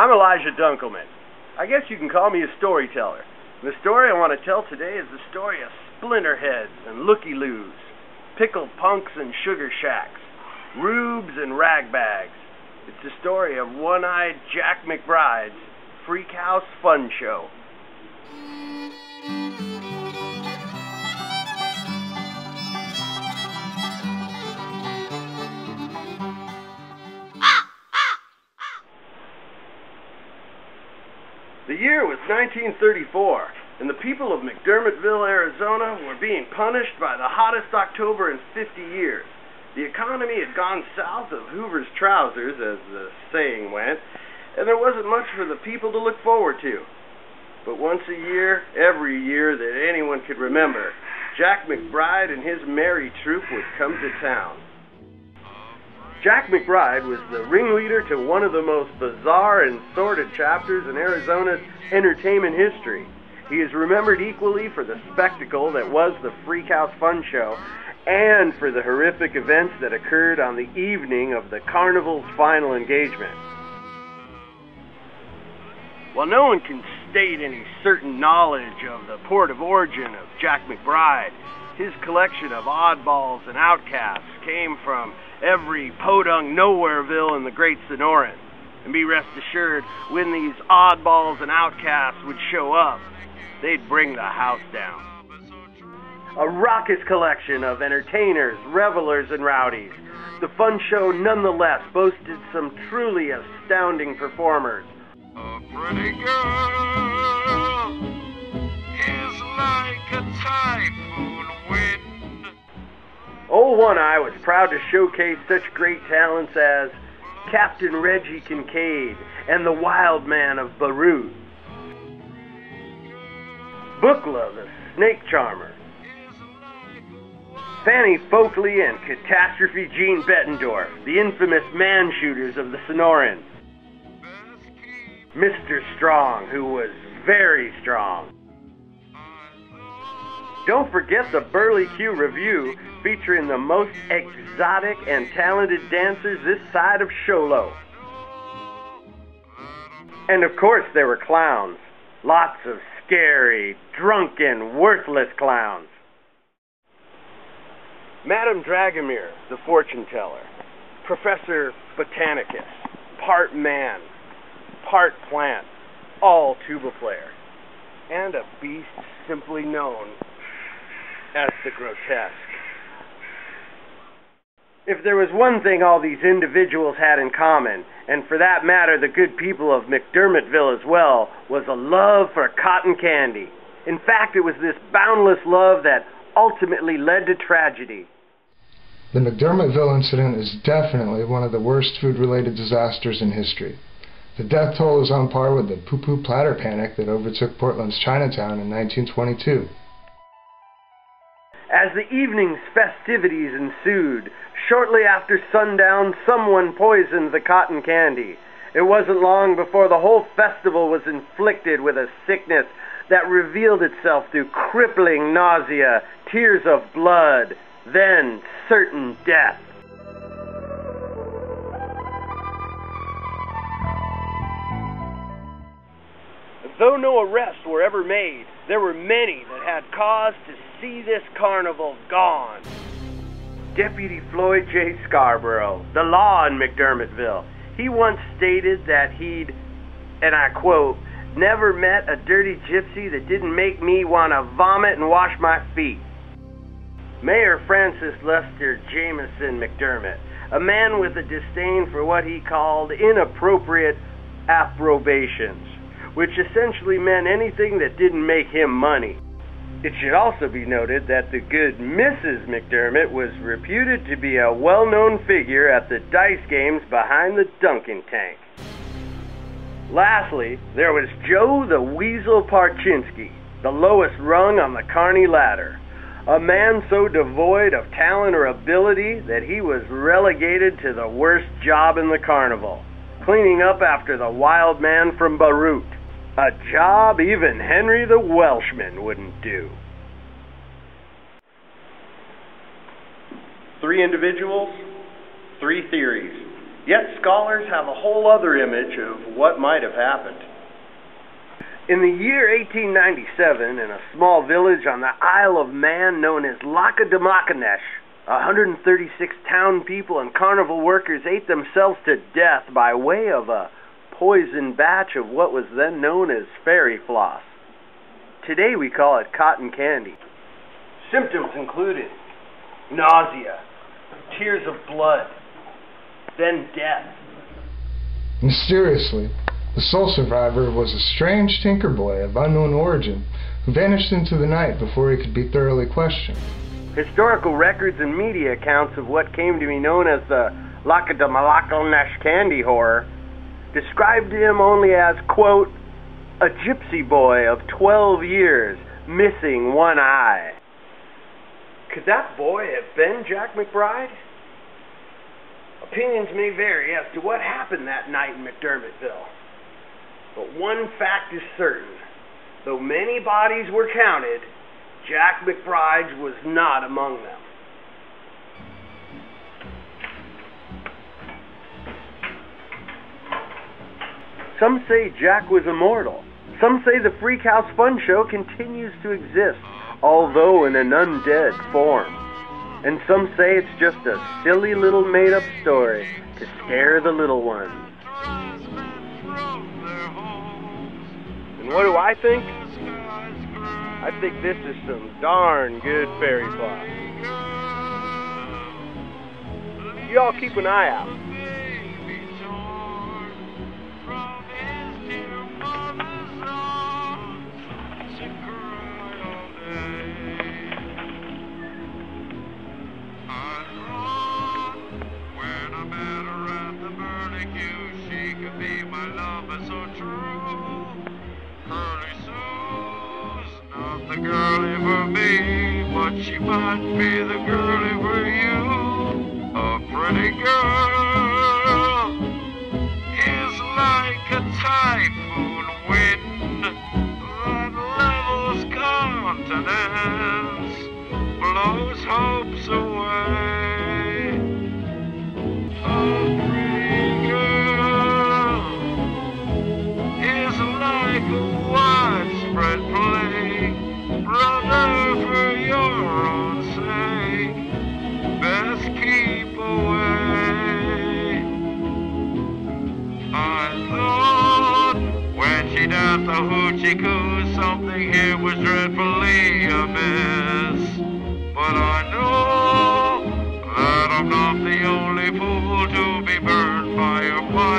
I'm Elijah Dunkleman. I guess you can call me a storyteller. The story I want to tell today is the story of splinterheads and looky-loos, pickled punks and sugar shacks, rubes and ragbags. It's the story of one-eyed Jack McBride's Freak House Fun Show. The year was 1934, and the people of McDermottville, Arizona were being punished by the hottest October in 50 years. The economy had gone south of Hoover's trousers, as the saying went, and there wasn't much for the people to look forward to. But once a year, every year that anyone could remember, Jack McBride and his merry troupe would come to town. Jack McBride was the ringleader to one of the most bizarre and sordid chapters in Arizona's entertainment history. He is remembered equally for the spectacle that was the Freak House Fun Show and for the horrific events that occurred on the evening of the carnival's final engagement. While no one can state any certain knowledge of the port of origin of Jack McBride, his collection of oddballs and outcasts came from every podunk nowhereville in the Great Sonoran. And be rest assured, when these oddballs and outcasts would show up, they'd bring the house down. A raucous collection of entertainers, revelers, and rowdies. The fun show nonetheless boasted some truly astounding performers. A pretty girl is like a typhoon wind. Old One-Eye was proud to showcase such great talents as Captain Reggie Kincaid and the Wild Man of Beirut, Bookla the Snake Charmer, Fanny Folkley and Catastrophe Gene Bettendorf, the infamous man-shooters of the Sonoran, Mr. Strong, who was very strong. Don't forget the Burley Q Review, featuring the most exotic and talented dancers this side of Sholo. And of course there were clowns. Lots of scary, drunken, worthless clowns. Madame Dragomir, the fortune teller. Professor Botanicus, part man, part plant, all tuba player. And a beast simply known as the grotesque. If there was one thing all these individuals had in common, and for that matter the good people of McDermottville as well, was a love for cotton candy. In fact, it was this boundless love that ultimately led to tragedy. The McDermottville incident is definitely one of the worst food-related disasters in history. The death toll is on par with the poo-poo platter panic that overtook Portland's Chinatown in 1922. As the evening's festivities ensued, shortly after sundown, someone poisoned the cotton candy. It wasn't long before the whole festival was inflicted with a sickness that revealed itself through crippling nausea, tears of blood, then certain death. Though no arrests were ever made, there were many that had cause to see this carnival gone. Deputy Floyd J. Scarborough, the law in McDermottville, he once stated that he'd, and I quote, "never met a dirty gypsy that didn't make me want to vomit and wash my feet." Mayor Francis Lester Jameson McDermott, a man with a disdain for what he called inappropriate approbations, which essentially meant anything that didn't make him money. It should also be noted that the good Mrs. McDermott was reputed to be a well-known figure at the dice games behind the Dunkin' tank. Lastly, there was Joe the Weasel Parchinsky, the lowest rung on the carny ladder, a man so devoid of talent or ability that he was relegated to the worst job in the carnival, cleaning up after the wild man from Beirut. A job even Henry the Welshman wouldn't do. 3 individuals, 3 theories. Yet scholars have a whole other image of what might have happened. In the year 1897, in a small village on the Isle of Man known as Lac-a-Demacanesh, 136 town people and carnival workers ate themselves to death by way of a poisoned batch of what was then known as fairy floss. Today we call it cotton candy. Symptoms included nausea, tears of blood, then death. Mysteriously, the sole survivor was a strange tinker boy of unknown origin who vanished into the night before he could be thoroughly questioned. Historical records and media accounts of what came to be known as the Lac-a-Demacanesh candy horror described him only as, quote, a gypsy boy of 12 years, missing one eye. Could that boy have been Jack McBride? Opinions may vary as to what happened that night in McDermottville. But one fact is certain. Though many bodies were counted, Jack McBride was not among them. Some say Jack was immortal. Some say the Freak House Fun Show continues to exist, although in an undead form. And some say it's just a silly little made-up story to scare the little ones. And what do I think? I think this is some darn good fairy floss. You all keep an eye out. The girlie for me, but she might be the girlie for you. A pretty girl is like a typhoon wind that levels continents, blows hopes away. A pretty girl is like a widespread plague. Brother, for your own sake, best keep away. I thought when she danced the hoochie coo, something here was dreadfully amiss. But I know that I'm not the only fool to be burned by your fire.